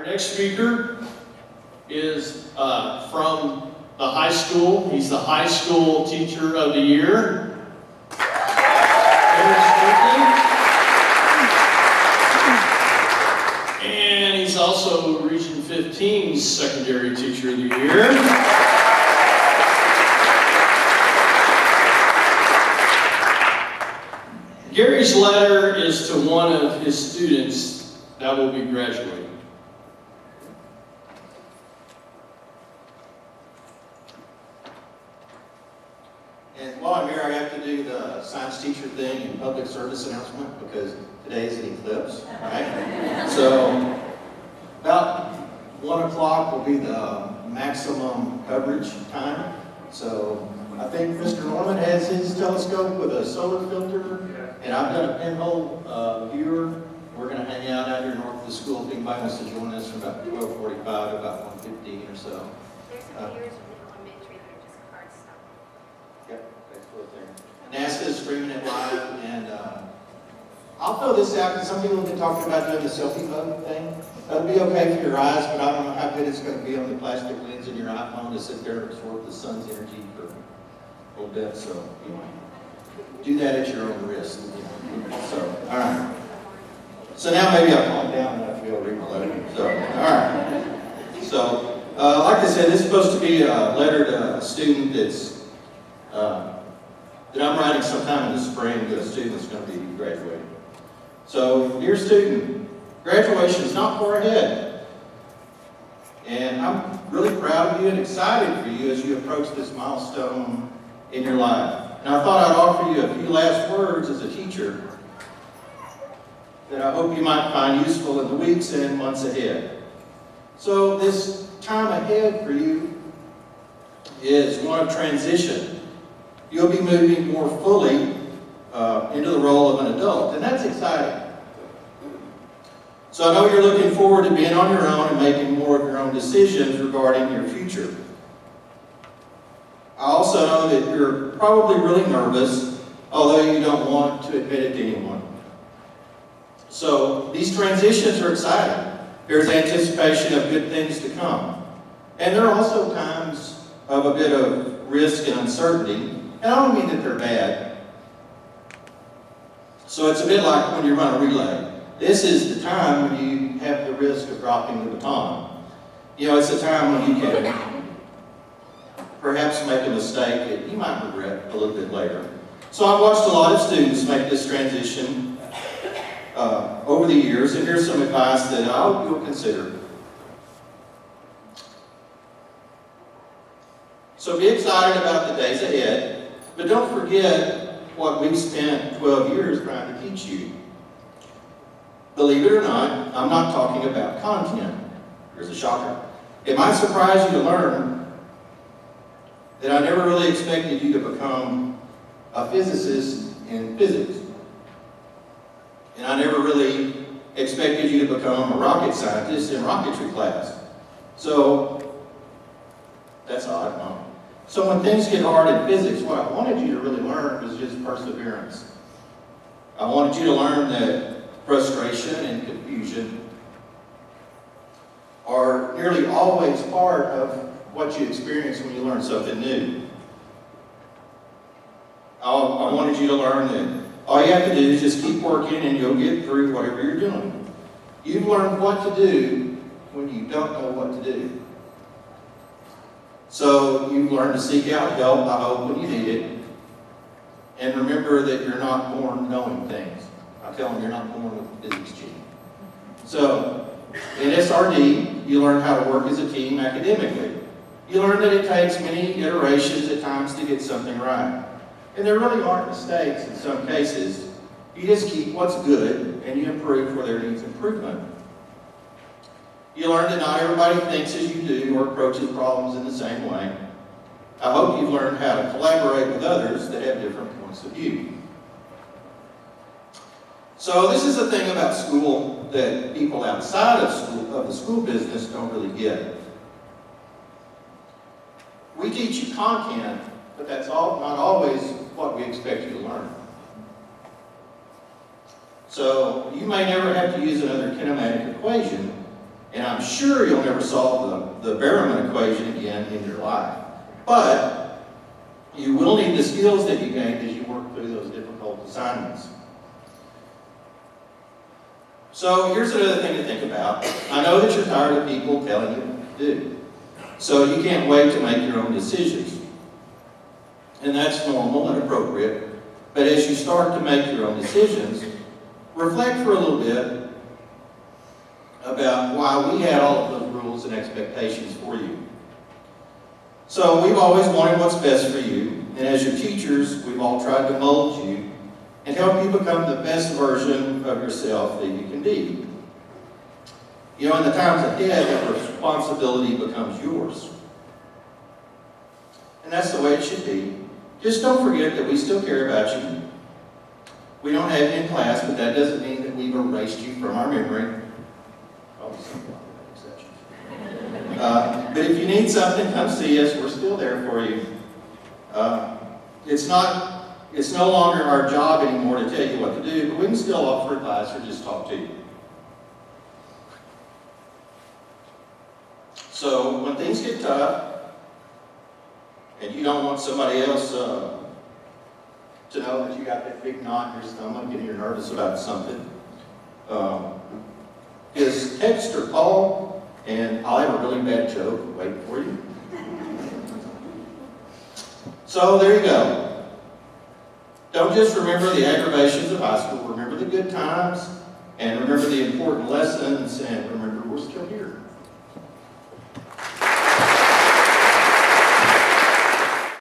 next speaker is from the high school. He's the high school teacher of the year. Strickland. And he's also Region 15's secondary teacher of the year. Gary's letter is to one of his students that will be graduating. And while I'm here, I have to do the science teacher thing and public service announcement because today is an eclipse, right? So about 1 o'clock will be the maximum coverage time. So I think Mr. Norman has his telescope with a solar filter, and I've got a pinhole viewer. We're going to hang out here north of the school. If anybody wants to join us from about 12:45 to about 1:15 or so. There's some viewers from the elementary that are just card stuff. Yep, that's what they're. NASA is streaming it live, and I'll throw this out because some people have been talking about doing the selfie mode thing. That'll be okay for your eyes, but I don't know how good it's going to be on the plastic lens in your iPhone to sit there and absorb the sun's energy for a little bit. So do that at your own risk. So, all right. So now maybe I'll calm down and I feel reloaded. So, all right. So, like I said, this is supposed to be a letter to a student that's that I'm writing sometime in the spring to a student that's going to be graduating. So, dear student, graduation is not far ahead. And I'm really proud of you and excited for you as you approach this milestone in your life. And I thought I'd offer you a few last words as a teacher that I hope you might find useful in the weeks and months ahead. So this time ahead for you is one of transition. You'll be moving more fully into the role of an adult, and that's exciting. So I know you're looking forward to being on your own and making more of your own decisions regarding your future. I also know that you're probably really nervous, although you don't want to admit it to anyone. So these transitions are exciting. There's anticipation of good things to come. And there are also times of a bit of risk and uncertainty. And I don't mean that they're bad. So it's a bit like when you run a relay. This is the time when you have the risk of dropping the baton. You know, it's a time when you can perhaps make a mistake that you might regret a little bit later. So I've watched a lot of students make this transition over the years, and here's some advice that I hope you'll consider. So be excited about the days ahead, but don't forget what we've spent 12 years trying to teach you. Believe it or not, I'm not talking about content. Here's a shocker. It might surprise you to learn that I never really expected you to become a physicist in physics. And I never really expected you to become a rocket scientist in rocketry class. So, that's odd, huh? So when things get hard in physics, what I wanted you to really learn was just perseverance. I wanted you to learn that frustration and confusion are nearly always part of what you experience when you learn something new. I wanted you to learn that all you have to do is just keep working and you'll get through whatever you're doing. You've learned what to do when you don't know what to do. So you've learned to seek out help, I hope, when you need it. And remember that you're not born knowing things. I tell them you're not born with a physics gene. So in SRD, you learn how to work as a team academically. You learn that it takes many iterations at times to get something right. And there really aren't mistakes in some cases. You just keep what's good and you improve where there needs improvement. You learn that not everybody thinks as you do or approaches problems in the same way. I hope you've learned how to collaborate with others that have different points of view. So this is the thing about school that people outside of the school business don't really get. We teach you content, but that's not always what we expect you to learn. So you may never have to use another kinematic equation, And I'm sure you'll never solve the Berriman equation again in your life. But you will need the skills that you gained as you work through those difficult assignments. So here's another thing to think about. I know that you're tired of people telling you what to do. So you can't wait to make your own decisions. And that's normal and appropriate. But as you start to make your own decisions, reflect for a little bit about why we had all of those rules and expectations for you. So we've always wanted what's best for you, and as your teachers, we've all tried to mold you and help you become the best version of yourself that you can be. You know, in the times ahead, that responsibility becomes yours. And that's the way it should be. Just don't forget that we still care about you. We don't have you in class, but that doesn't mean that we've erased you from our memory. Probably some exceptions. But if you need something, come see us. We're still there for you. It's no longer our job anymore to tell you what to do, but we can still offer advice or just talk to you. So when things get tough, and you don't want somebody else to know that you got that big knot in your stomach and you're nervous about something, just text or call, and I'll have a really bad joke waiting for you. So there you go. Don't just remember the aggravations of high school. Remember the good times, and remember the important lessons, and remember we're still here.